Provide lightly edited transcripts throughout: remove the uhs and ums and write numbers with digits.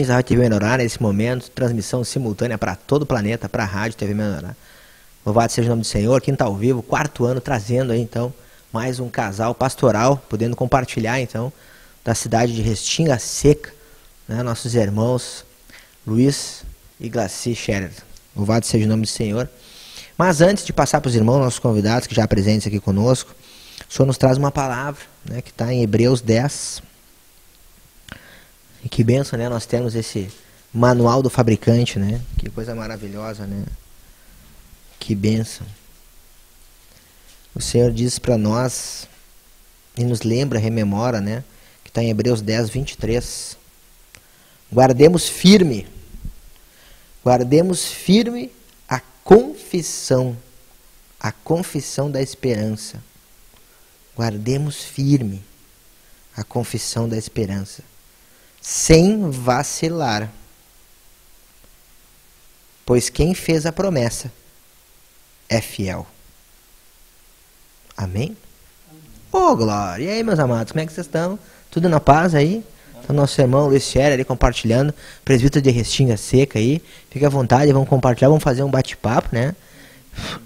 da Rádio TV Menorá nesse momento, transmissão simultânea para todo o planeta, para a Rádio TV Menorá. Louvado seja o nome do Senhor, quem está ao vivo, 4º ano, trazendo aí então mais um casal pastoral, podendo compartilhar então da cidade de Restinga Seca, né, nossos irmãos Luiz e Glaci Scherer. Louvado seja o nome do Senhor. Mas antes de passar para os irmãos, nossos convidados que já presentes aqui conosco, o Senhor nos traz uma palavra, né, que está em Hebreus 10. E que bênção, né? Nós temos esse manual do fabricante, né? Que coisa maravilhosa, né? Que bênção. O Senhor diz para nós, e nos lembra, rememora, né? Que está em Hebreus 10, 23. Guardemos firme a confissão da esperança. Guardemos firme a confissão da esperança, sem vacilar, pois quem fez a promessa é fiel. Amém? Ô, glória! E aí, meus amados, como é que vocês estão? Tudo na paz aí? Então, nosso irmão Luiz Scherer ali compartilhando, presbítero de Restinga Seca aí. Fica à vontade, vamos compartilhar, vamos fazer um bate-papo, né?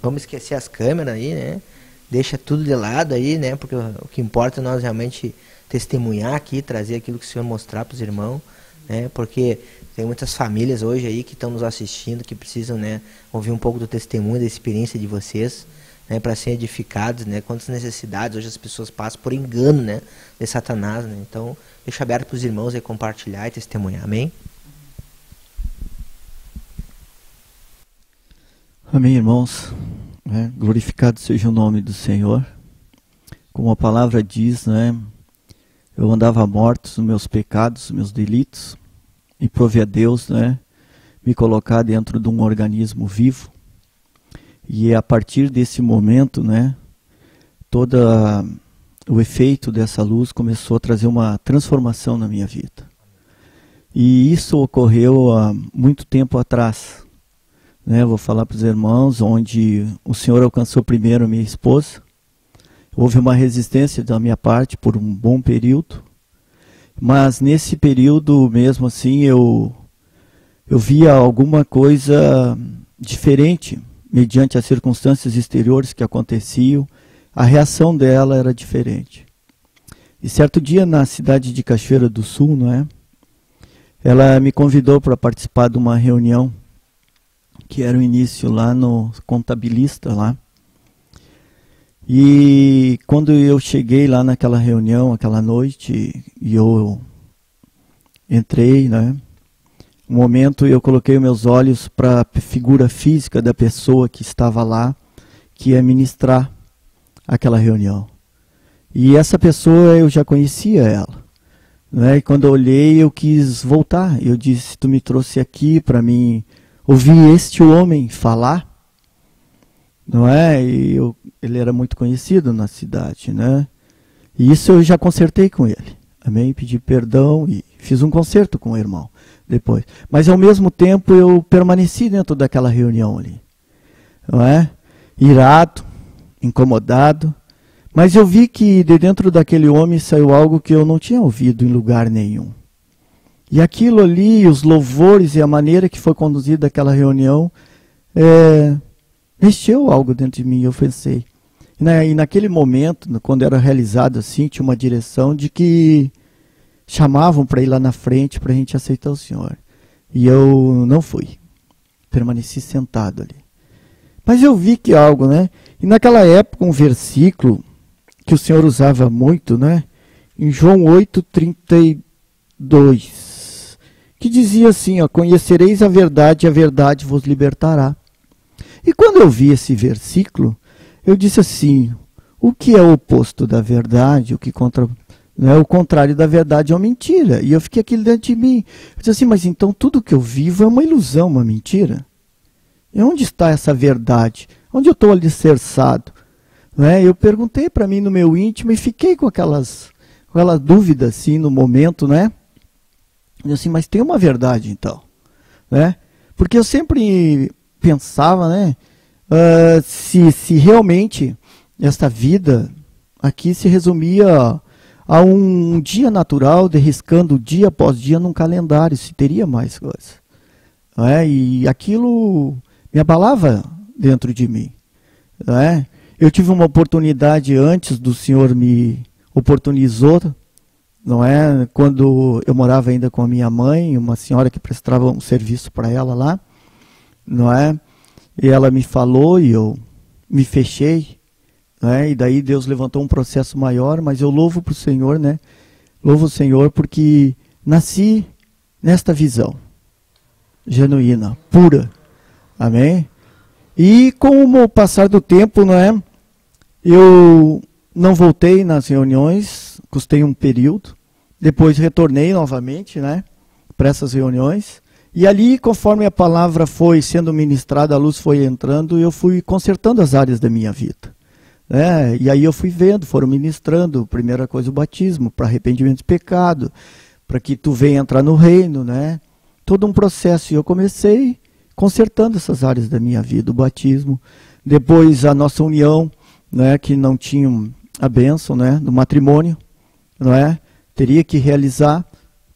Vamos esquecer as câmeras aí, né? Deixa tudo de lado aí, né? Porque o que importa é nós realmente testemunhar aqui, trazer aquilo que o Senhor mostrar para os irmãos, né? Porque tem muitas famílias hoje aí que estão nos assistindo, que precisam, né, ouvir um pouco do testemunho, da experiência de vocês, né, para serem edificados, né? Quantas necessidades hoje as pessoas passam por engano, né, de Satanás, né? Então, deixa aberto para os irmãos aí compartilhar e testemunhar. Amém? Amém, irmãos. Glorificado seja o nome do Senhor. Como a palavra diz, né? Eu andava morto nos meus pecados, nos meus delitos, e prove a Deus, né, me colocar dentro de um organismo vivo. E a partir desse momento, né, todo o efeito dessa luz começou a trazer uma transformação na minha vida. E isso ocorreu há muito tempo atrás, né? Vou falar para os irmãos, onde o Senhor alcançou primeiro a minha esposa. Houve uma resistência da minha parte por um bom período, mas nesse período mesmo assim eu via alguma coisa diferente, mediante as circunstâncias exteriores que aconteciam, a reação dela era diferente. E certo dia na cidade de Cachoeira do Sul, não é? Ela me convidou para participar de uma reunião, que era o início lá no Contabilista lá. E quando eu cheguei lá naquela reunião, aquela noite, e eu entrei, né? Um momento eu coloquei meus olhos para a figura física da pessoa que estava lá, que ia ministrar aquela reunião. E essa pessoa eu já conhecia ela, né? E quando eu olhei eu quis voltar. Eu disse: tu me trouxe aqui para mim ouvir este homem falar? Não é? E ele era muito conhecido na cidade, né? E isso eu já consertei com ele. Amém? Pedi perdão e fiz um conserto com o irmão depois. Mas ao mesmo tempo eu permaneci dentro daquela reunião ali. Não é? Irado, incomodado. Mas eu vi que de dentro daquele homem saiu algo que eu não tinha ouvido em lugar nenhum. E aquilo ali, os louvores e a maneira que foi conduzida aquela reunião, mexeu algo dentro de mim, eu pensei. E naquele momento, quando era realizado assim, tinha uma direção de que chamavam para ir lá na frente para a gente aceitar o Senhor. E eu não fui. Permaneci sentado ali. Mas eu vi que algo, né? E naquela época, um versículo que o Senhor usava muito, né? Em João 8:32, que dizia assim, ó: conhecereis a verdade vos libertará. E quando eu vi esse versículo, eu disse assim: o que é o oposto da verdade? O contrário da verdade é uma mentira. E eu fiquei aqui dentro de mim. Eu disse assim: mas então tudo que eu vivo é uma ilusão, uma mentira? E onde está essa verdade? Onde eu estou alicerçado? Eu perguntei para mim no meu íntimo e fiquei com aquela dúvida assim no momento, né? Eu disse assim: mas tem uma verdade então, né? Porque eu sempre pensava, né? Se realmente esta vida aqui se resumia a um dia natural, de riscando dia após dia num calendário, se teria mais coisas. Não é? E aquilo me abalava dentro de mim. Não é? Eu tive uma oportunidade antes do Senhor me oportunizou, não é? Quando eu morava ainda com a minha mãe, uma senhora que prestava um serviço para ela lá, não é? E ela me falou e eu me fechei, não é? E daí Deus levantou um processo maior, mas eu louvo para o Senhor, né? Louvo o Senhor porque nasci nesta visão genuína, pura, amém? E com o passar do tempo, não é? Eu não voltei nas reuniões, custei um período, depois retornei novamente, né, para essas reuniões, e ali, conforme a palavra foi sendo ministrada, a luz foi entrando, eu fui consertando as áreas da minha vida. Né? E aí eu fui vendo, foram ministrando, primeira coisa o batismo, para arrependimento de pecado, para que tu venha entrar no reino, né? Todo um processo, e eu comecei consertando essas áreas da minha vida, o batismo, depois a nossa união, né, que não tinha a bênção, né, do matrimônio, não é? Teria que realizar,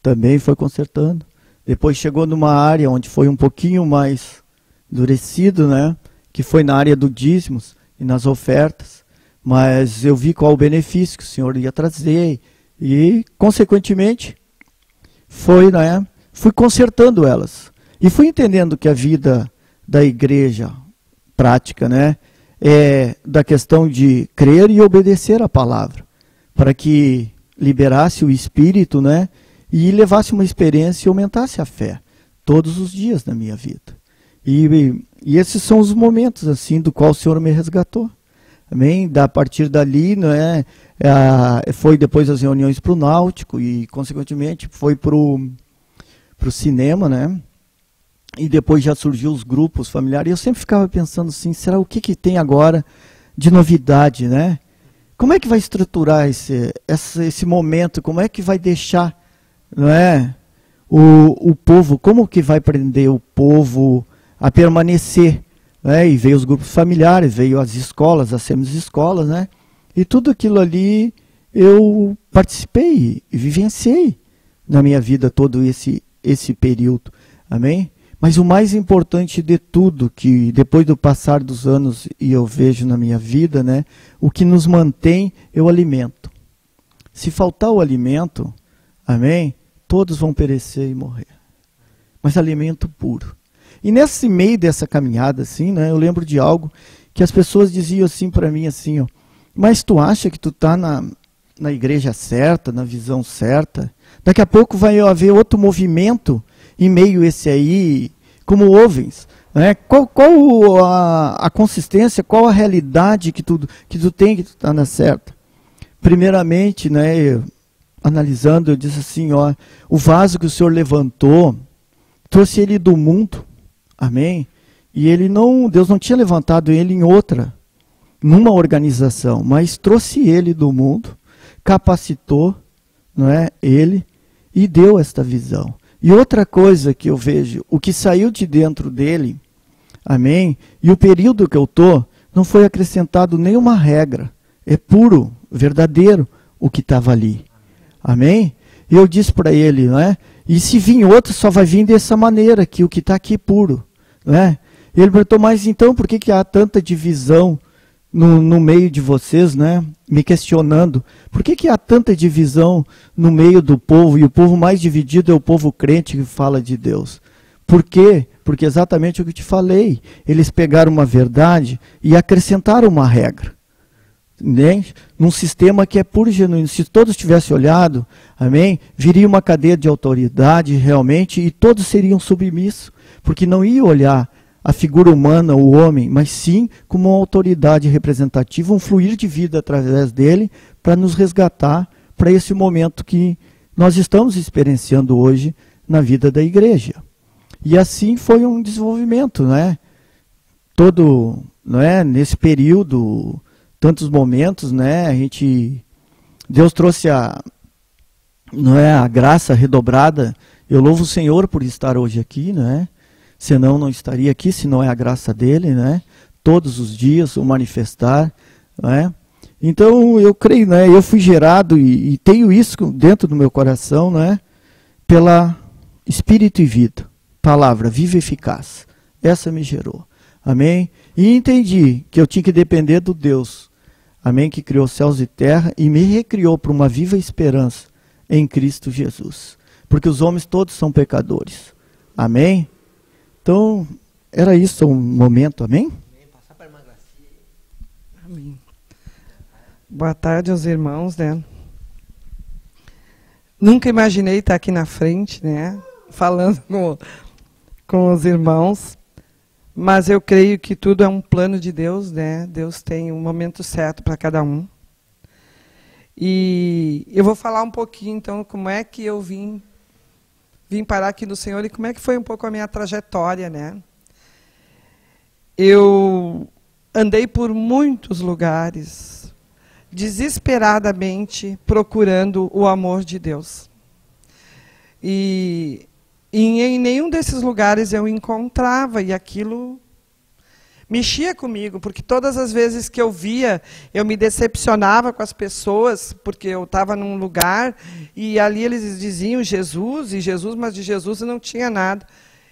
também foi consertando. Depois chegou numa área onde foi um pouquinho mais endurecido, né, que foi na área do dízimos e nas ofertas, mas eu vi qual o benefício que o Senhor ia trazer e, consequentemente, fui consertando elas. E fui entendendo que a vida da igreja prática, né, é da questão de crer e obedecer a palavra, para que liberasse o espírito, né, e levasse uma experiência e aumentasse a fé todos os dias na minha vida. E esses são os momentos assim do qual o Senhor me resgatou. Amém? A partir dali, né, foi depois as reuniões para o Náutico e consequentemente foi para o cinema, né? E depois já surgiu os grupos familiares. E eu sempre ficava pensando assim, será o que tem agora de novidade, né? Como é que vai estruturar esse momento? Como é que vai deixar, não é, o povo? Como que vai prender o povo a permanecer? Né? E veio os grupos familiares, veio as escolas, as semi-escolas, né? E tudo aquilo ali eu participei e vivenciei na minha vida todo esse período. Amém? Mas o mais importante de tudo, que depois do passar dos anos e eu vejo na minha vida, né, o que nos mantém é o alimento. Se faltar o alimento, amém, todos vão perecer e morrer. Mas alimento puro. E nesse meio dessa caminhada, assim, né, eu lembro de algo que as pessoas diziam assim para mim, assim, ó, mas tu acha que tu está na igreja certa, na visão certa? Daqui a pouco vai haver outro movimento em meio a esse aí, como ouvens, né? Qual a consistência, qual a realidade que tu tem que tu está na certa? Primeiramente, né, analisando, eu disse assim, ó, o vaso que o Senhor levantou, trouxe ele do mundo, amém? E Deus não tinha levantado ele numa organização, mas trouxe ele do mundo, capacitou, não é, ele, e deu esta visão. E outra coisa que eu vejo, o que saiu de dentro dele, amém? E o período que eu estou, não foi acrescentado nenhuma regra. É puro, verdadeiro o que estava ali. Amém? E eu disse para ele, não é? E se vir outro, só vai vir dessa maneira, que o que está aqui é puro. Não é? E ele perguntou, mas então por que há tanta divisão no meio de vocês, né? Me questionando, por que há tanta divisão no meio do povo, e o povo mais dividido é o povo crente que fala de Deus? Por quê? Porque exatamente o que eu te falei, eles pegaram uma verdade e acrescentaram uma regra, entende? Num sistema que é puro e genuíno. Se todos tivessem olhado, amém, viria uma cadeia de autoridade realmente, e todos seriam submissos, porque não ia olhar a figura humana, o homem, mas sim como uma autoridade representativa, um fluir de vida através dele, para nos resgatar para esse momento que nós estamos experienciando hoje na vida da igreja. E assim foi um desenvolvimento, né? Todo, não é, nesse período, tantos momentos, né? Deus trouxe a graça redobrada. Eu louvo o Senhor por estar hoje aqui, né? Senão não estaria aqui, se não é a graça dele, né? Todos os dias o manifestar, né? Então eu creio, né? Eu fui gerado e tenho isso dentro do meu coração, né? Pela Espírito e Vida, palavra viva e eficaz. Essa me gerou. Amém? E entendi que eu tinha que depender do Deus, amém? Que criou céus e terra e me recriou para uma viva esperança em Cristo Jesus. Porque os homens todos são pecadores. Amém? Então, era isso um momento, amém? Amém. Boa tarde aos irmãos, né? Nunca imaginei estar aqui na frente, né? Falando com os irmãos. Mas eu creio que tudo é um plano de Deus, né? Deus tem um momento certo para cada um. E eu vou falar um pouquinho, então, como é que eu vim parar aqui no Senhor e como é que foi um pouco a minha trajetória, né? Eu andei por muitos lugares, desesperadamente procurando o amor de Deus. E em nenhum desses lugares eu encontrava, e aquilo mexia comigo, porque todas as vezes que eu via, eu me decepcionava com as pessoas, porque eu estava num lugar e ali eles diziam Jesus, mas de Jesus não tinha nada.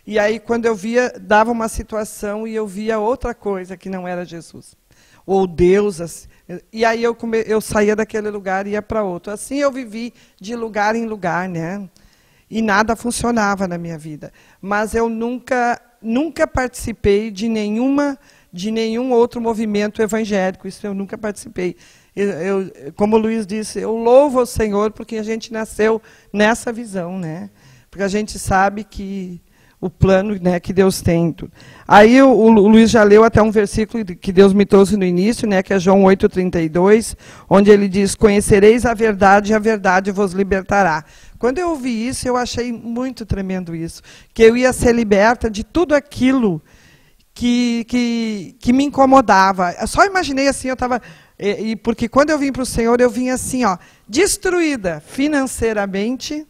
E aí, quando eu via, dava uma situação e eu via outra coisa que não era Jesus. Ou Deus. Assim. E aí eu saía daquele lugar e ia para outro. Assim eu vivi de lugar em lugar, né? E nada funcionava na minha vida. Mas eu nunca participei de nenhum outro movimento evangélico. Isso eu nunca participei. Como o Luiz disse, eu louvo ao Senhor porque a gente nasceu nessa visão, né? Porque a gente sabe que o plano, né, que Deus tem. Tudo. Aí o Luiz já leu até um versículo que Deus me trouxe no início, né, que é João 8,32, onde ele diz, conhecereis a verdade e a verdade vos libertará. Quando eu ouvi isso, eu achei muito tremendo isso, que eu ia ser liberta de tudo aquilo que me incomodava. Eu só imaginei assim, eu estava... porque quando eu vim para o Senhor, eu vim assim, ó, destruída financeiramente,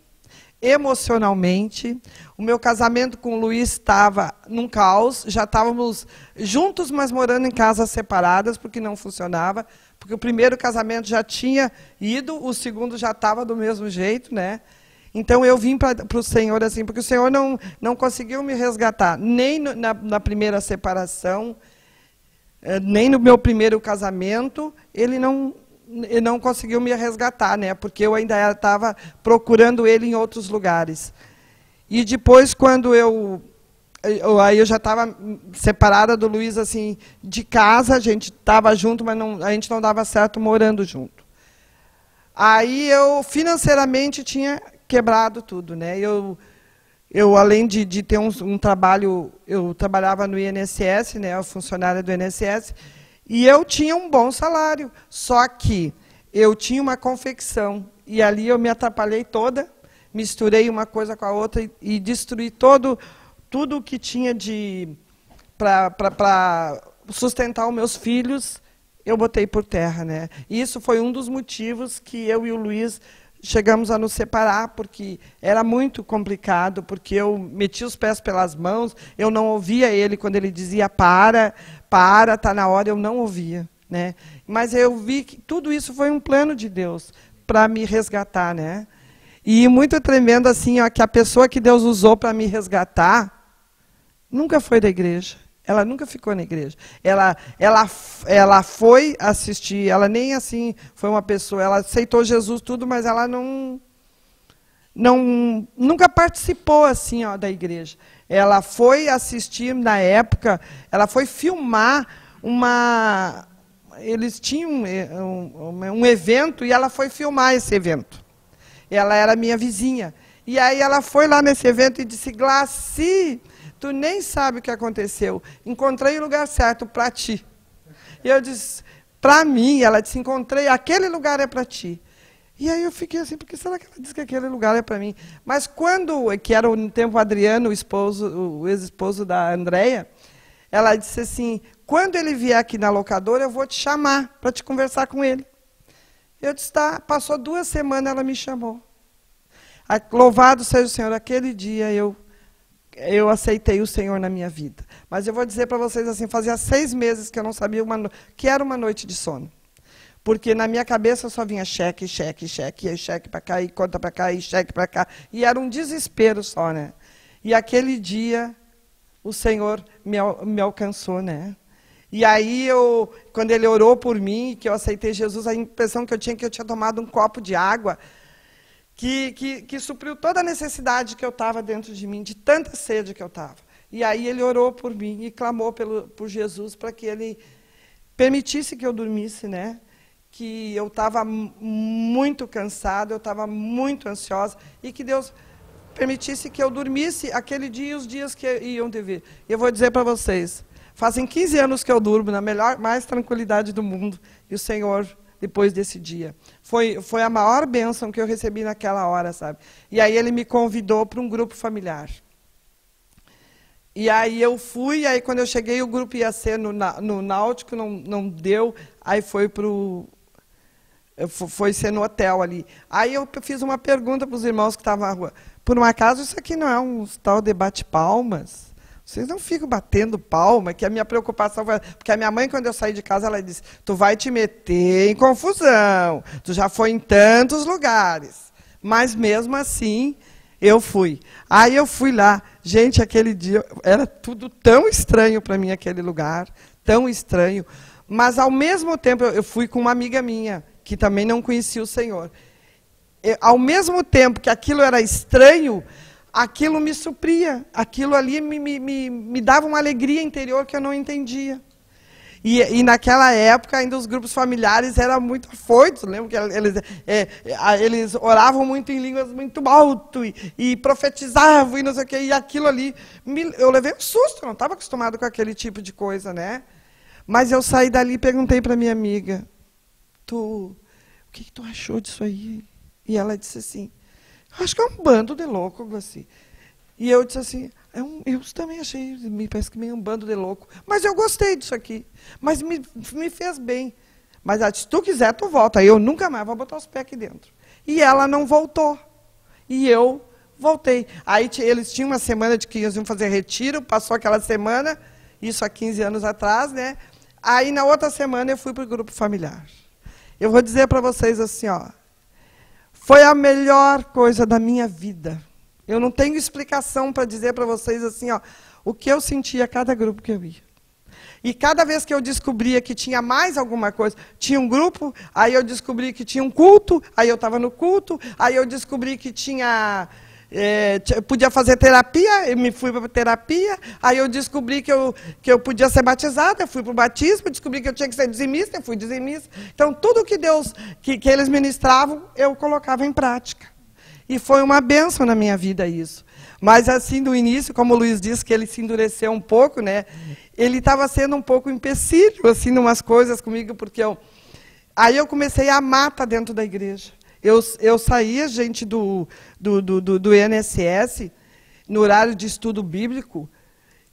emocionalmente. O meu casamento com o Luiz estava num caos, já estávamos juntos, mas morando em casas separadas, porque não funcionava, porque o primeiro casamento já tinha ido, o segundo já estava do mesmo jeito, né? Então eu vim para o Senhor assim, porque o Senhor não conseguiu me resgatar, nem na primeira separação, nem no meu primeiro casamento, ele não conseguiu me resgatar, né? Porque eu ainda estava procurando ele em outros lugares. E depois, quando aí eu já estava separada do Luiz, assim, de casa, a gente estava junto, mas a gente não dava certo morando junto. Aí eu, financeiramente, tinha quebrado tudo, né? Eu além de ter um trabalho, eu trabalhava no INSS, né? Eu funcionária do INSS, e eu tinha um bom salário, só que eu tinha uma confecção, e ali eu me atrapalhei toda, misturei uma coisa com a outra e destruí tudo que tinha para sustentar os meus filhos, eu botei por terra, né? E isso foi um dos motivos que eu e o Luiz chegamos a nos separar, porque era muito complicado, porque eu metia os pés pelas mãos, eu não ouvia ele quando ele dizia para, está na hora, eu não ouvia, né? Mas eu vi que tudo isso foi um plano de Deus para me resgatar, né? E muito tremendo assim, ó, que a pessoa que Deus usou para me resgatar nunca foi da igreja. Ela nunca ficou na igreja. Ela foi assistir, ela nem assim foi uma pessoa, ela aceitou Jesus tudo, mas ela nunca participou assim, ó, da igreja. Ela foi assistir na época, ela foi filmar eles tinham um evento e ela foi filmar esse evento. Ela era minha vizinha. E aí ela foi lá nesse evento e disse, Glaci, tu nem sabe o que aconteceu. Encontrei o lugar certo para ti. E eu disse, para mim, ela disse, encontrei, aquele lugar é para ti. E aí eu fiquei assim, por que será que ela disse que aquele lugar é para mim? Mas que era no tempo Adriano, o ex-esposo da Andréia, ela disse assim, quando ele vier aqui na locadora, eu vou te chamar para te conversar com ele. Eu disse, tá. Passou 2 semanas, ela me chamou. Louvado seja o Senhor, aquele dia eu aceitei o Senhor na minha vida. Mas eu vou dizer para vocês assim, fazia 6 meses que eu não sabia que era uma noite de sono. Porque na minha cabeça só vinha cheque, cheque, cheque, e cheque para cá, e conta para cá, e cheque para cá. E era um desespero só, né? E aquele dia, o Senhor me alcançou, né? E aí, quando Ele orou por mim, que eu aceitei Jesus, a impressão que eu tinha tomado um copo de água, que supriu toda a necessidade que eu estava dentro de mim, de tanta sede que eu estava. E aí Ele orou por mim e clamou por Jesus para que Ele permitisse que eu dormisse, né? Que eu estava muito cansada, eu estava muito ansiosa, e que Deus permitisse que eu dormisse aquele dia e os dias que iam de vir. Eu vou dizer para vocês, fazem 15 anos que eu durmo na mais tranquilidade do mundo, e o Senhor, depois desse dia, foi a maior bênção que eu recebi naquela hora, sabe? E aí Ele me convidou para um grupo familiar. E aí eu fui, aí quando eu cheguei o grupo ia ser no Náutico, não deu, aí foi ser no hotel ali. Aí eu fiz uma pergunta para os irmãos que estavam na rua. Por um acaso isso aqui não é um tal de bate-palmas? Vocês não ficam batendo palma? Que a minha preocupação foi... Porque a minha mãe, quando eu saí de casa, ela disse, tu vai te meter em confusão, tu já foi em tantos lugares. Mas mesmo assim, eu fui. Aí eu fui lá. Gente, aquele dia, era tudo tão estranho para mim, aquele lugar, tão estranho. Mas, ao mesmo tempo, eu fui com uma amiga minha, que também não conhecia o Senhor. Ao mesmo tempo que aquilo era estranho, aquilo me supria. Aquilo ali me dava uma alegria interior que eu não entendia. E naquela época, ainda os grupos familiares eram muito afoitos. Lembro que eles oravam muito em línguas muito alto e profetizavam e não sei o quê. E aquilo ali, eu levei um susto, eu não estava acostumado com aquele tipo de coisa, né? Mas eu saí dali e perguntei para minha amiga, o que tu achou disso aí? E ela disse assim, acho que é um bando de louco, assim. E eu disse assim, eu também achei, me parece que meio um bando de louco. Mas eu gostei disso aqui. Mas me fez bem. Mas ela disse, se tu quiser, tu volta. Aí eu nunca mais vou botar os pés aqui dentro. E ela não voltou. E eu voltei. Aí eles tinham uma semana de que eles iam fazer retiro, passou aquela semana, isso há 15 anos atrás, né? Aí na outra semana eu fui para o grupo familiar. Eu vou dizer para vocês assim, ó, foi a melhor coisa da minha vida. Eu não tenho explicação para dizer para vocês assim, ó, o que eu sentia a cada grupo que eu ia. E cada vez que eu descobria que tinha mais alguma coisa, tinha um grupo, aí eu descobri que tinha um culto, aí eu estava no culto, aí eu descobri que tinha... podia fazer terapia, eu me fui para a terapia, aí eu descobri que eu podia ser batizada, eu fui para o batismo, descobri que eu tinha que ser dizimista, eu fui dizimista. Então, tudo que Deus, que eles ministravam, eu colocava em prática. E foi uma bênção na minha vida isso. Mas assim, no início, como o Luiz disse, que ele se endureceu um pouco, né? Ele estava sendo um pouco empecilho, assim, em umas coisas comigo, porque aí eu comecei a amar estar dentro da igreja. Eu saía, gente, do INSS, no horário de estudo bíblico,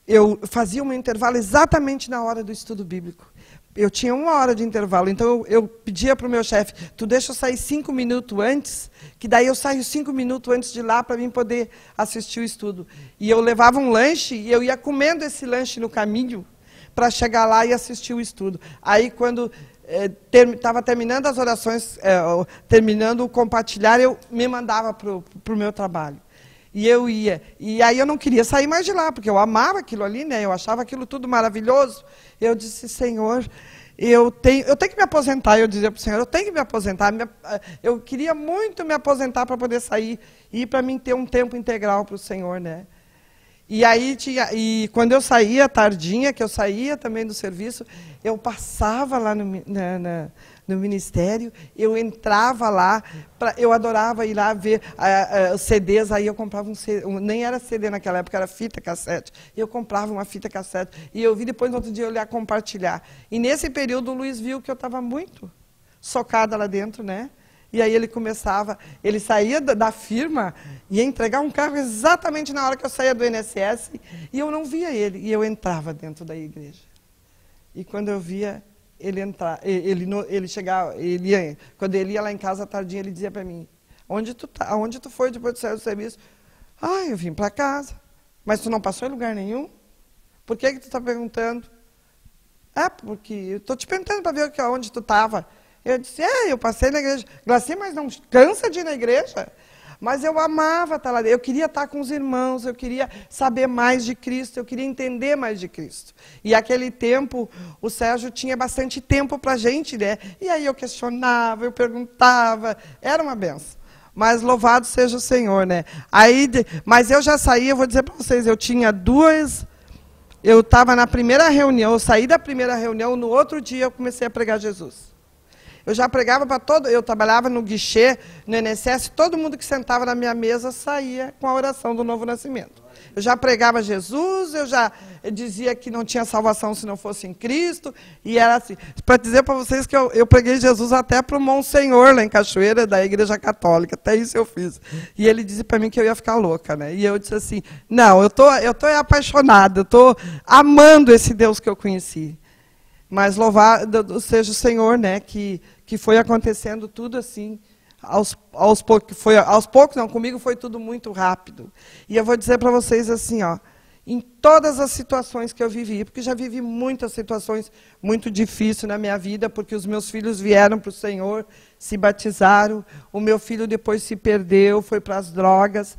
eu fazia um intervalo exatamente na hora do estudo bíblico. Eu tinha 1 hora de intervalo, então eu pedia para o meu chefe, tu deixa eu sair 5 minutos antes, que daí eu saio 5 minutos antes de lá para mim poder assistir o estudo. E eu levava um lanche e eu ia comendo esse lanche no caminho para chegar lá e assistir o estudo. Aí, quando estava terminando as orações, terminando o compartilhar, eu me mandava para o meu trabalho. E eu ia. E aí eu não queria sair mais de lá, porque eu amava aquilo ali, né? Eu achava aquilo tudo maravilhoso. Eu disse, Senhor, eu tenho que me aposentar. Eu dizia para o Senhor, eu tenho que me aposentar. Eu queria muito me aposentar para poder sair e para mim ter um tempo integral para o Senhor, né? E aí quando eu saía tardinha, que eu saía também do serviço, eu passava lá no ministério, eu entrava lá, eu adorava ir lá ver os CDs, aí eu comprava um CD, nem era CD naquela época, era fita cassete, eu comprava uma fita cassete, e eu vi depois no outro dia eu ia compartilhar. E nesse período o Luiz viu que eu estava muito socada lá dentro, né? E aí ele saía da firma e ia entregar um carro exatamente na hora que eu saía do INSS, e eu não via ele, e eu entrava dentro da igreja. E quando eu via ele chegava, quando ele ia lá em casa tardinha, ele dizia para mim, onde tu foi depois de sair do serviço? Ah, eu vim para casa. Mas tu não passou em lugar nenhum? Por que tu está perguntando? Porque eu estou te perguntando para ver onde tu estava. Eu disse, eu passei na igreja. Glaci, mas não cansa de ir na igreja? Mas eu amava estar lá. Eu queria estar com os irmãos, eu queria saber mais de Cristo, eu queria entender mais de Cristo. E aquele tempo, o Sérgio tinha bastante tempo para a gente, né? E aí eu questionava, eu perguntava, era uma benção. Mas louvado seja o Senhor, né? Mas eu já saí, eu vou dizer para vocês, eu tinha eu estava na primeira reunião, eu saí da primeira reunião, no outro dia eu comecei a pregar Jesus. Eu já pregava para eu trabalhava no guichê, no INSS, todo mundo que sentava na minha mesa saía com a oração do novo nascimento. Eu já pregava Jesus, eu já dizia que não tinha salvação se não fosse em Cristo, e era assim. Para dizer para vocês que eu preguei Jesus até para o Monsenhor, lá em Cachoeira, da Igreja Católica, até isso eu fiz. E ele disse para mim que eu ia ficar louca, né? E eu disse assim, não, eu tô apaixonada, eu estou amando esse Deus que eu conheci. Mas louvado seja o Senhor, né, que foi acontecendo tudo assim, aos poucos, não, comigo foi tudo muito rápido. E eu vou dizer para vocês assim, ó, em todas as situações que eu vivi, porque já vivi muitas situações muito difíceis na minha vida, porque os meus filhos vieram para o Senhor, se batizaram, o meu filho depois se perdeu, foi para as drogas.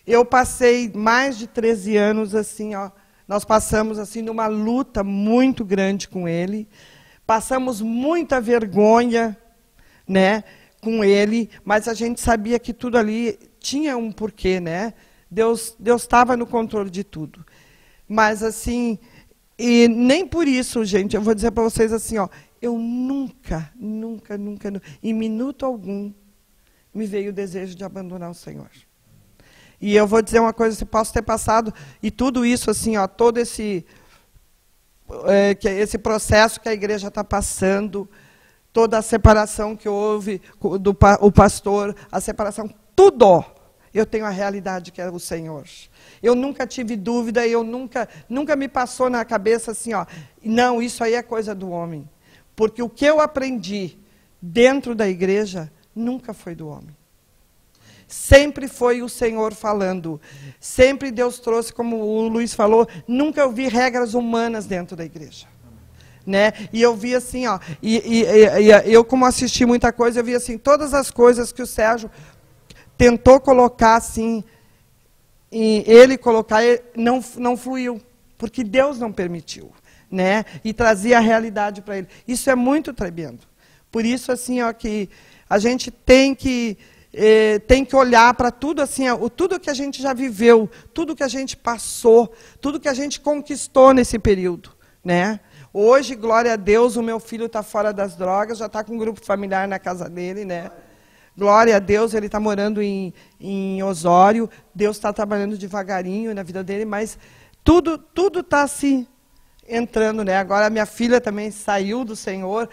Eu passei mais de 13 anos assim, ó, nós passamos assim numa luta muito grande com ele, passamos muita vergonha, né, com ele, mas a gente sabia que tudo ali tinha um porquê, né? Deus estava no controle de tudo. Mas assim, e nem por isso, gente, eu vou dizer para vocês assim, ó, eu nunca, em minuto algum, me veio o desejo de abandonar o Senhor. E eu vou dizer uma coisa, se posso ter passado, e tudo isso, assim, ó, todo esse processo que a igreja está passando, toda a separação que houve o pastor, a separação, tudo, eu tenho a realidade que é o Senhor. Eu nunca tive dúvida, eu nunca me passou na cabeça assim, ó, não, isso aí é coisa do homem. Porque o que eu aprendi dentro da igreja nunca foi do homem. Sempre foi o Senhor falando. Sempre Deus trouxe, como o Luiz falou, nunca eu vi regras humanas dentro da igreja. Né? E eu vi assim, ó, eu como assisti muita coisa, eu vi assim, todas as coisas que o Sérgio tentou colocar assim, e ele colocar, não fluiu, porque Deus não permitiu, né? E trazia a realidade para ele. Isso é muito tremendo. Por isso, assim, ó, que a gente tem que olhar para tudo assim, ó, tudo que a gente já viveu, tudo que a gente passou, tudo que a gente conquistou nesse período, né? Hoje, glória a Deus, o meu filho está fora das drogas, já está com um grupo familiar na casa dele, né? Glória a Deus, ele está morando em Osório, Deus está trabalhando devagarinho na vida dele, mas tudo está assim, entrando, né? Agora a minha filha também saiu do Senhor,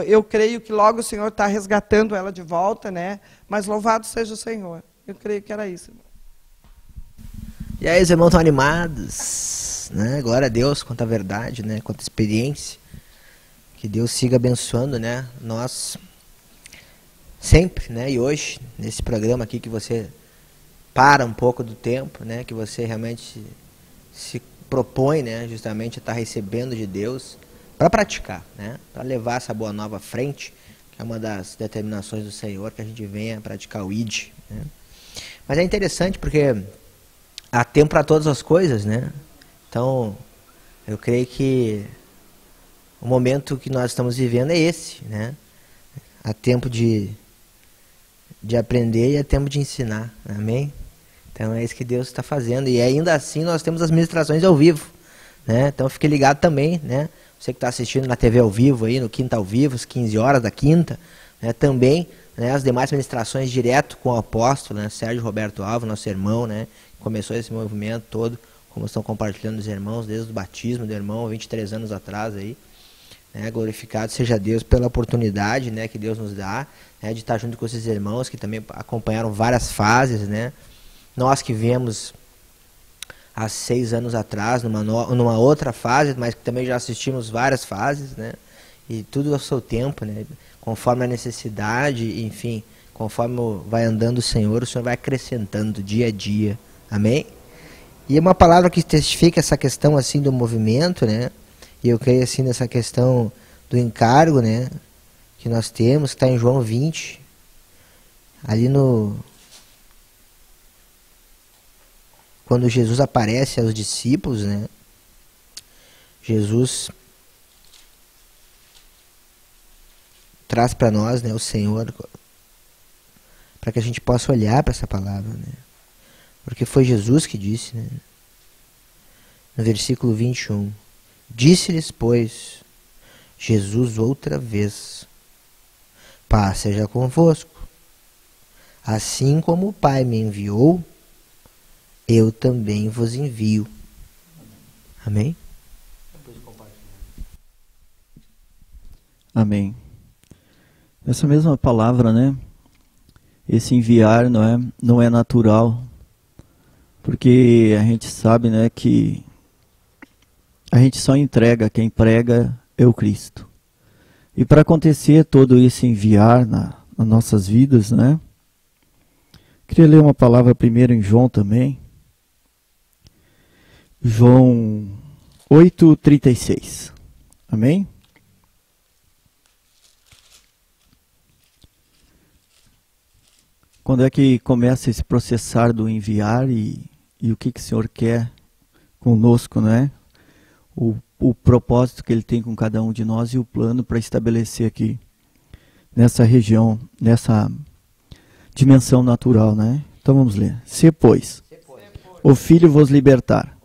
eu creio que logo o Senhor está resgatando ela de volta, né? Mas louvado seja o Senhor, eu creio que era isso. E aí, os irmãos estão animados, né? Glória a Deus, quanta verdade, né? Quanta experiência, que Deus siga abençoando, né? Nós sempre, né? E hoje, nesse programa aqui, que você para um pouco do tempo, né? Que você realmente se propõe, né? Justamente a estar recebendo de Deus para praticar, né? Para levar essa boa nova à frente, que é uma das determinações do Senhor, que a gente venha praticar o ID, né? Mas é interessante porque há tempo para todas as coisas, né? Então, eu creio que o momento que nós estamos vivendo é esse, né? Há tempo de aprender e há tempo de ensinar, amém? Então é isso que Deus está fazendo, e ainda assim nós temos as ministrações ao vivo, né? Então fique ligado também, né? Você que está assistindo na TV ao vivo, aí, no Quinta ao vivo, às 15 horas da quinta, né? Também, né, as demais ministrações direto com o apóstolo, né? Sérgio Roberto Alves, nosso irmão, né? Começou esse movimento todo, como estão compartilhando os irmãos, desde o batismo do irmão, 23 anos atrás aí. Né, glorificado seja Deus pela oportunidade, né, que Deus nos dá, né, de estar junto com esses irmãos que também acompanharam várias fases, né? Nós que viemos há 6 anos atrás numa outra fase, mas que também já assistimos várias fases, né? E tudo ao seu tempo, né? Conforme a necessidade, enfim, conforme vai andando o Senhor vai acrescentando dia a dia, amém? E uma palavra que testifica essa questão assim do movimento, né? E eu creio assim nessa questão do encargo, né? que nós temos, que está em João 20, ali quando Jesus aparece aos discípulos, né? Jesus traz para nós, né, o Senhor, para que a gente possa olhar para essa palavra, né? Porque foi Jesus que disse, né? No versículo 21, disse-lhes, pois, Jesus outra vez, paz seja convosco, assim como o Pai me enviou, eu também vos envio. Amém? Amém. Essa mesma palavra, né? Esse enviar não é natural, porque a gente sabe, né, que a gente só entrega, quem prega é o Cristo. E para acontecer todo esse enviar nas nossas vidas, né? Queria ler uma palavra primeiro em João também. João 8:36. Amém? Quando é que começa esse processar do enviar e o que o Senhor quer conosco, né? O propósito que Ele tem com cada um de nós e o plano para estabelecer aqui nessa região, nessa dimensão natural, né? Então vamos ler. Se, pois, o Filho vos libertar,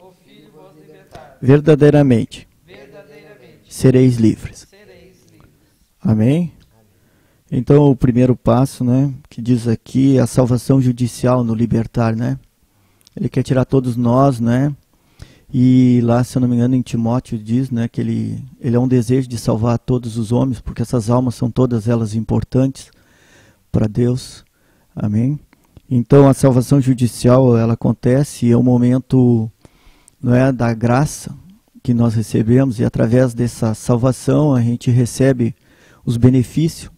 verdadeiramente sereis livres. Amém? Então o primeiro passo, né, que diz aqui, é a salvação judicial no libertar, né? Ele quer tirar todos nós, né? E lá, se eu não me engano, em Timóteo diz, né, que ele é um desejo de salvar todos os homens, porque essas almas são todas elas importantes para Deus. Amém? Então a salvação judicial, ela acontece, é um momento, não é, da graça que nós recebemos, e através dessa salvação a gente recebe os benefícios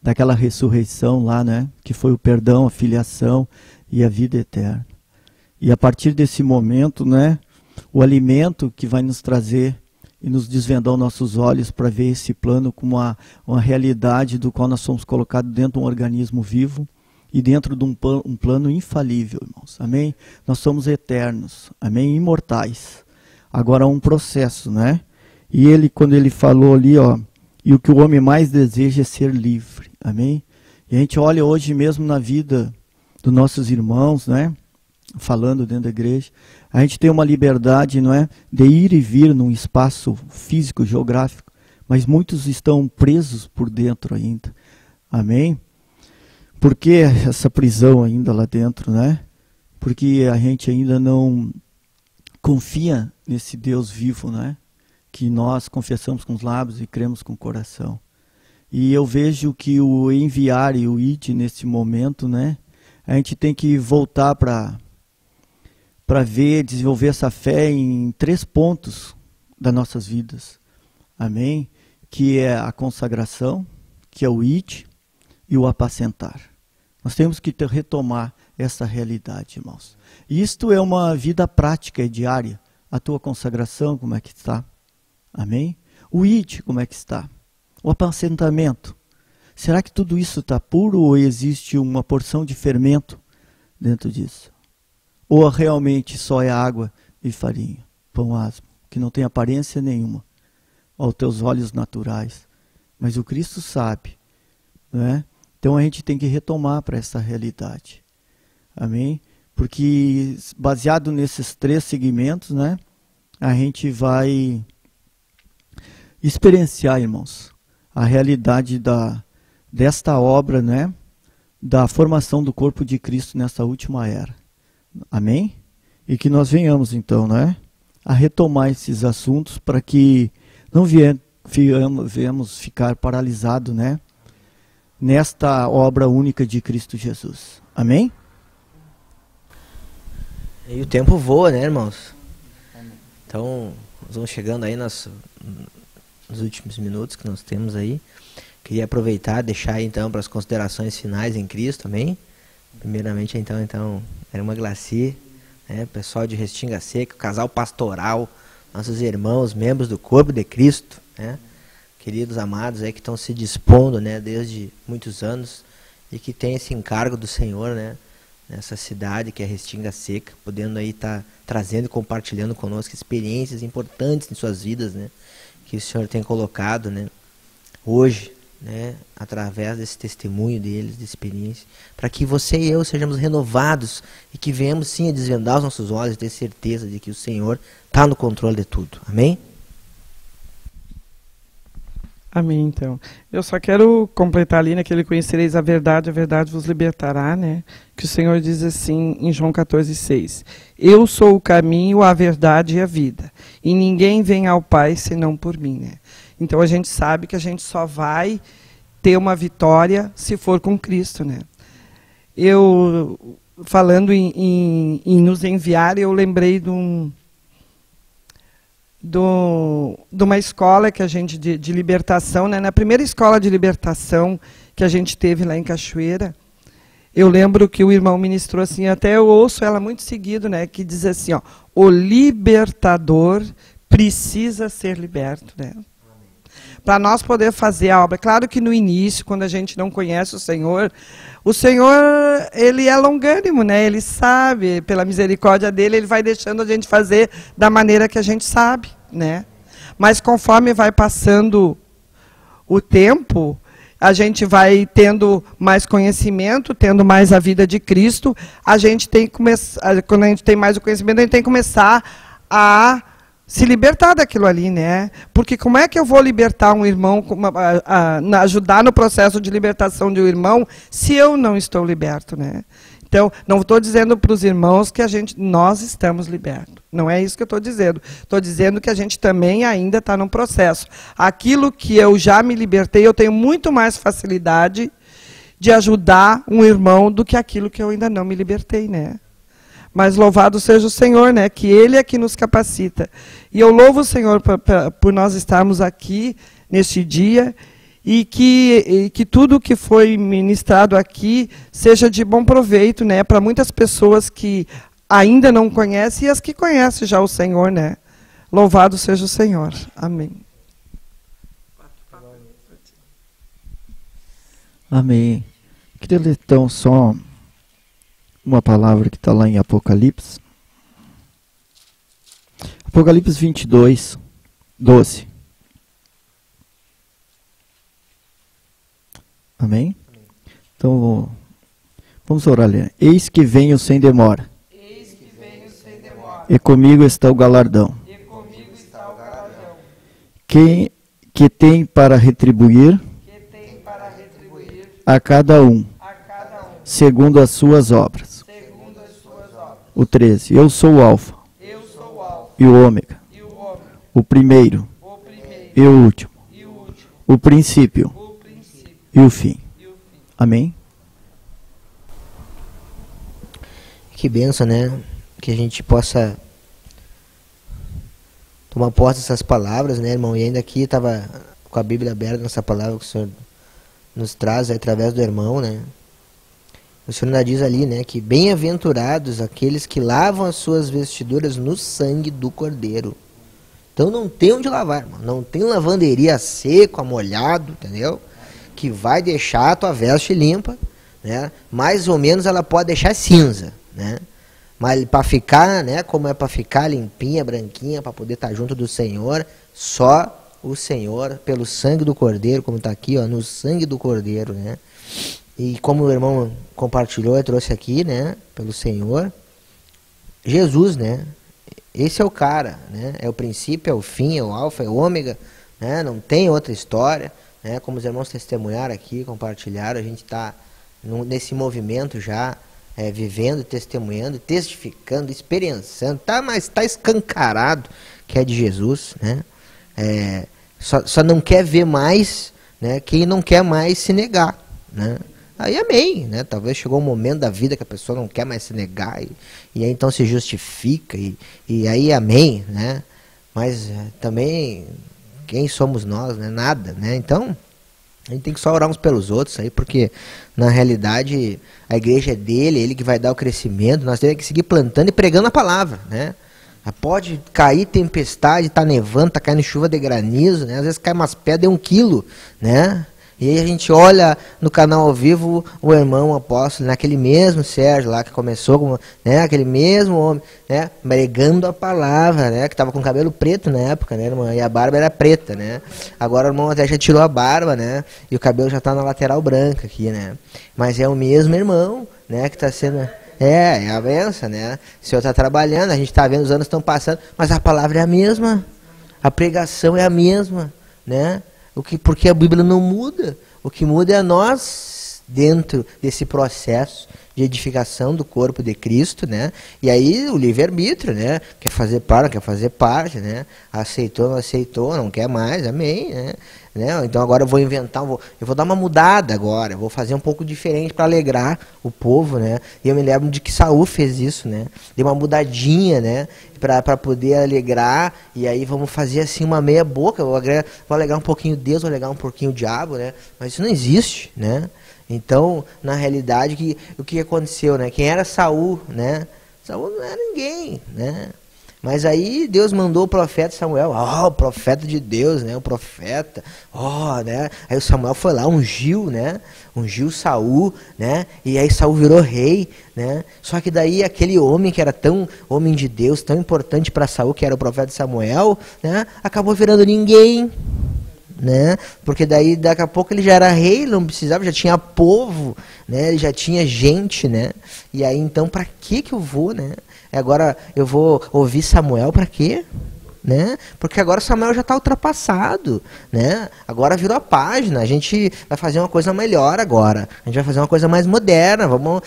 daquela ressurreição lá, né, que foi o perdão, a filiação e a vida eterna. E a partir desse momento, né, o alimento que vai nos trazer e nos desvendar os nossos olhos para ver esse plano como uma realidade do qual nós somos colocados dentro de um organismo vivo e dentro de um plano infalível, irmãos. Amém? Nós somos eternos, amém? Imortais. Agora um processo, né? E ele, quando ele falou ali, ó, e o que o homem mais deseja é ser livre, amém? E a gente olha hoje mesmo na vida dos nossos irmãos, né? Falando dentro da igreja, a gente tem uma liberdade, não é, de ir e vir num espaço físico, geográfico, mas muitos estão presos por dentro ainda, amém? Por que essa prisão ainda lá dentro, né? Porque a gente ainda não confia nesse Deus vivo, né? Que nós confessamos com os lábios e cremos com o coração. E eu vejo que o enviar e o id nesse momento, né? A gente tem que voltar para ver, desenvolver essa fé em 3 pontos das nossas vidas. Amém? Que é a consagração, que é o id e o apacentar. Nós temos que retomar essa realidade, irmãos. Isto é uma vida prática, é diária. A tua consagração, como é que está? Amém? O id, como é que está? O apacentamento. Será que tudo isso está puro ou existe uma porção de fermento dentro disso? Ou realmente só é água e farinha, pão asmo, que não tem aparência nenhuma aos teus olhos naturais. Mas o Cristo sabe, não é? Então a gente tem que retomar para essa realidade. Amém? Porque baseado nesses 3 segmentos, né, a gente vai experienciar, irmãos, a realidade desta obra, né, da formação do corpo de Cristo nessa última era. Amém? E que nós venhamos então, né, a retomar esses assuntos para que não venhamos ficar paralisados, né, nesta obra única de Cristo Jesus. Amém? E o tempo voa, né, irmãos? Então, nós vamos chegando aí nos últimos minutos que nós temos aí. Queria aproveitar, deixar aí, então, para as considerações finais em Cristo, amém? Primeiramente, então era uma Glaci, né, pessoal de Restinga Seca, o casal pastoral, nossos irmãos, membros do corpo de Cristo, né? queridos amados aí que estão se dispondo, né, desde muitos anos e que tem esse encargo do Senhor, né, nessa cidade que é Restinga Seca, podendo aí estar trazendo e compartilhando conosco experiências importantes em suas vidas, né, que o Senhor tem colocado, né, hoje, né, através desse testemunho deles, de experiência, para que você e eu sejamos renovados e que venhamos sim a desvendar os nossos olhos e ter certeza de que o Senhor está no controle de tudo. Amém? Amém, então. Eu só quero completar ali naquele conhecereis a verdade vos libertará, né? Que o Senhor diz assim em João 14:6. Eu sou o caminho, a verdade e a vida. E ninguém vem ao Pai senão por mim, né? Então a gente sabe que a gente só vai ter uma vitória se for com Cristo, né? Eu, falando em nos enviar, eu lembrei de uma escola que a gente de libertação, né? Na primeira escola de libertação que a gente teve lá em Cachoeira, eu lembro que o irmão ministrou assim, até eu ouço ela muito seguido, né? Que diz assim, ó, o libertador precisa ser liberto, né? Para nós poder fazer a obra. Claro que no início, quando a gente não conhece o Senhor, ele é longânimo, né? Ele sabe, pela misericórdia dele, ele vai deixando a gente fazer da maneira que a gente sabe, né? Mas conforme vai passando o tempo, a gente vai tendo mais conhecimento, tendo mais a vida de Cristo, a gente tem que começar, quando a gente tem mais o conhecimento, a gente tem que começar a se libertar daquilo ali, né? Porque como é que eu vou libertar um irmão, ajudar no processo de libertação de um irmão, se eu não estou liberto, né? Então, não estou dizendo para os irmãos que nós estamos libertos. Não é isso que eu estou dizendo. Estou dizendo que a gente também ainda está num processo. Aquilo que eu já me libertei, eu tenho muito mais facilidade de ajudar um irmão do que aquilo que eu ainda não me libertei, né? Mas louvado seja o Senhor, né? Que Ele é que nos capacita. E eu louvo o Senhor por nós estarmos aqui neste dia e que tudo que foi ministrado aqui seja de bom proveito, né? Para muitas pessoas que ainda não conhecem e as que conhecem já o Senhor, né? Louvado seja o Senhor. Amém. Amém. Queria ler então só uma palavra que está lá em Apocalipse. Apocalipse 22, 12. Amém? Então, vamos orar ali. Eis que venho sem demora. Eis que venho sem demora. E comigo está o galardão. E comigo está o galardão. Que tem para retribuir a cada um, segundo as suas obras. O 13. Eu sou o Alfa e o Ômega, o primeiro e o último, o princípio e o fim. Amém? Que bênção, né? Que a gente possa tomar posse dessas palavras, né, irmão? E ainda aqui estava com a Bíblia aberta nessa palavra que o Senhor nos traz através do irmão, né? O Senhor ainda diz ali, né, que bem-aventurados aqueles que lavam as suas vestiduras no sangue do Cordeiro. Então não tem onde lavar, irmão. Não tem lavanderia seco, molhado, entendeu? Que vai deixar a tua veste limpa, né? Mais ou menos ela pode deixar cinza, né? Mas para ficar, né, como é para ficar limpinha, branquinha, para poder estar junto do Senhor, só o Senhor, pelo sangue do Cordeiro, como está aqui, ó, no sangue do Cordeiro, né? E como o irmão compartilhou e trouxe aqui, né, pelo Senhor, Jesus, né? Esse é o cara, né? É o princípio, é o fim, é o alfa, é o ômega, né? Não tem outra história, né? Como os irmãos testemunharam aqui, compartilharam, a gente está nesse movimento já, vivendo, testemunhando, testificando, experienciando, mas está escancarado que é de Jesus, né? Só não quer ver mais, né? Quem não quer mais se negar, né? Aí amém, né? Talvez chegou um momento da vida que a pessoa não quer mais se negar e aí então se justifica e aí amém, né? Mas também quem somos nós, né? Nada, né? Então a gente tem que só orar uns pelos outros aí, porque na realidade a igreja é dele, ele que vai dar o crescimento, nós temos que seguir plantando e pregando a palavra, né? Pode cair tempestade, tá nevando, tá caindo chuva de granizo, né? Às vezes cai umas pedras de 1 quilo, né? E aí a gente olha no canal ao vivo o irmão apóstolo, naquele mesmo Sérgio lá que começou, né, aquele mesmo homem, né, pregando a palavra, né, que estava com cabelo preto na época, né, irmão, e a barba era preta, né. Agora o irmão até já tirou a barba, né, e o cabelo já está na lateral branca aqui, né. Mas é o mesmo irmão, né, que está sendo... É a benção, né. O Senhor está trabalhando, a gente está vendo, os anos estão passando, mas a palavra é a mesma, a pregação é a mesma, né. Porque a Bíblia não muda. O que muda é nós dentro desse processo de edificação do corpo de Cristo, né? E aí o livre-arbítrio, né? Quer fazer parte, não quer fazer parte, né? Aceitou, não aceitou, não quer mais, amém, né? Então agora eu vou inventar, eu vou dar uma mudada agora, vou fazer um pouco diferente para alegrar o povo, né? E eu me lembro de que Saul fez isso, né? Deu uma mudadinha, né? Para poder alegrar, e aí vamos fazer assim uma meia boca, vou alegrar um pouquinho Deus, vou alegrar um pouquinho o diabo, né? Mas isso não existe, né? Então, na realidade, o que aconteceu, né? Quem era Saul, né? Saul não era ninguém, né? Mas aí Deus mandou o profeta Samuel, o profeta de Deus, né? O profeta, né? Aí o Samuel foi lá, ungiu, né? Ungiu Saul, né? E aí Saul virou rei, né? Só que daí aquele homem que era tão homem de Deus, tão importante para Saul, que era o profeta Samuel, né? Acabou virando ninguém, né? Porque daí daqui a pouco ele já era rei, não precisava, já tinha povo, né? Ele já tinha gente, né? E aí então para que eu vou, né? Agora eu vou ouvir Samuel para quê? Né? Porque agora Samuel já está ultrapassado, né? Agora virou a página, a gente vai fazer uma coisa melhor agora, a gente vai fazer uma coisa mais moderna, vamos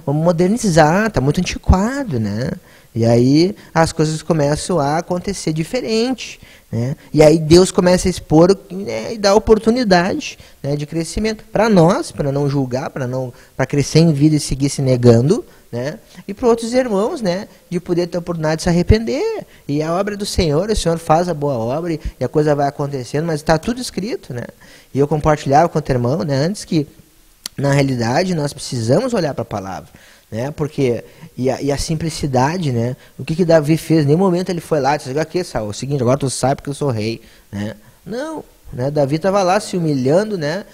modernizar, está muito antiquado, né? E aí as coisas começam a acontecer diferente, né? E aí Deus começa a expor, né, e dar oportunidade, né, de crescimento para nós, para não julgar, para crescer em vida e seguir se negando, né? E para outros irmãos, né, de poder ter a oportunidade de se arrepender. E a obra do Senhor, o Senhor faz a boa obra e a coisa vai acontecendo, mas está tudo escrito, né? E eu compartilhava com o teu irmão, né, antes que, na realidade, nós precisamos olhar para a palavra, né? Porque e a simplicidade, né? O que Davi fez? Em nenhum momento ele foi lá e disse: "Aqui, Saul, é o seguinte, agora tu sabe porque eu sou rei", né? Não, né? Davi estava lá se humilhando, né?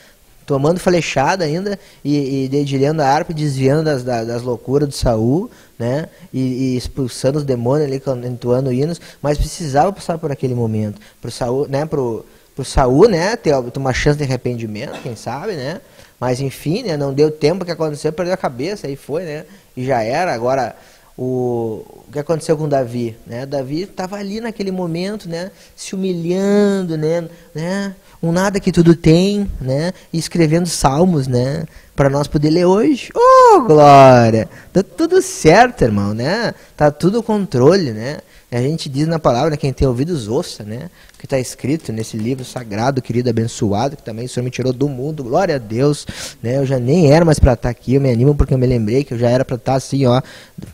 Tomando flechada ainda e dedilhando a harpa, desviando das loucuras de Saul, né? E expulsando os demônios ali, entoando hinos, mas precisava passar por aquele momento, pro Saul, né? Pro Saul, né? Ter uma chance de arrependimento, quem sabe, né? Mas enfim, né? Não deu tempo, o que aconteceu, perdeu a cabeça, aí foi, né? E já era. Agora, o que aconteceu com Davi, né? Davi estava ali naquele momento, né? Se humilhando, né? Um nada que tudo tem, né? E escrevendo salmos, né? Para nós poder ler hoje. Oh, glória! Tá tudo certo, irmão, né? Tá tudo controle, né? A gente diz na palavra, né, quem tem ouvidos ouça, né? O que está escrito nesse livro sagrado, querido, abençoado, que também o Senhor me tirou do mundo, glória a Deus, né? Eu já nem era mais para estar aqui, eu me animo porque eu me lembrei que eu já era para estar assim, ó,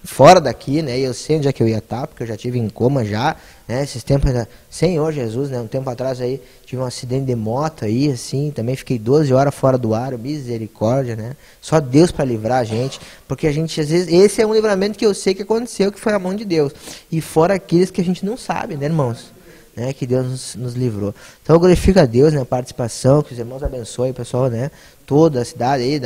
fora daqui, né? E eu sei onde é que eu ia estar, porque eu já tive em coma já, né? Esses tempos, Senhor Jesus, né? Um tempo atrás aí, tive um acidente de moto aí, assim, também fiquei 12 horas fora do ar, misericórdia, né? Só Deus para livrar a gente, porque a gente, às vezes, esse é um livramento que eu sei que aconteceu, que foi a mão de Deus, e fora aqueles que a gente não sabe, né, irmãos? Né, que Deus nos livrou. Então eu glorifico a Deus na participação, que os irmãos abençoem, pessoal, né? Toda a cidade aí,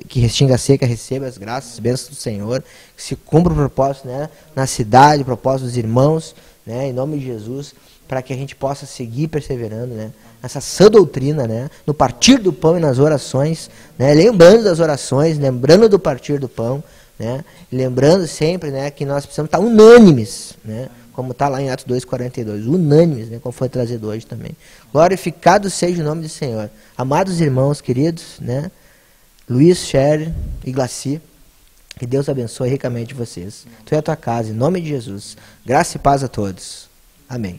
que Restinga Seca receba as graças, as bênçãos do Senhor, que se cumpra o propósito, né? Na cidade, o propósito dos irmãos, né? Em nome de Jesus, para que a gente possa seguir perseverando, né? Nessa sã doutrina, né? No partir do pão e nas orações, né? Lembrando das orações, lembrando do partir do pão, né? Lembrando sempre, né, que nós precisamos estar unânimes, né? Como está lá em Atos 2:42, unânimes, né, como foi trazido hoje também. Glorificado seja o nome do Senhor. Amados irmãos, queridos, né, Luiz, Sherry e Glaci, que Deus abençoe ricamente vocês. Tu e a tua casa, em nome de Jesus. Graça e paz a todos. Amém.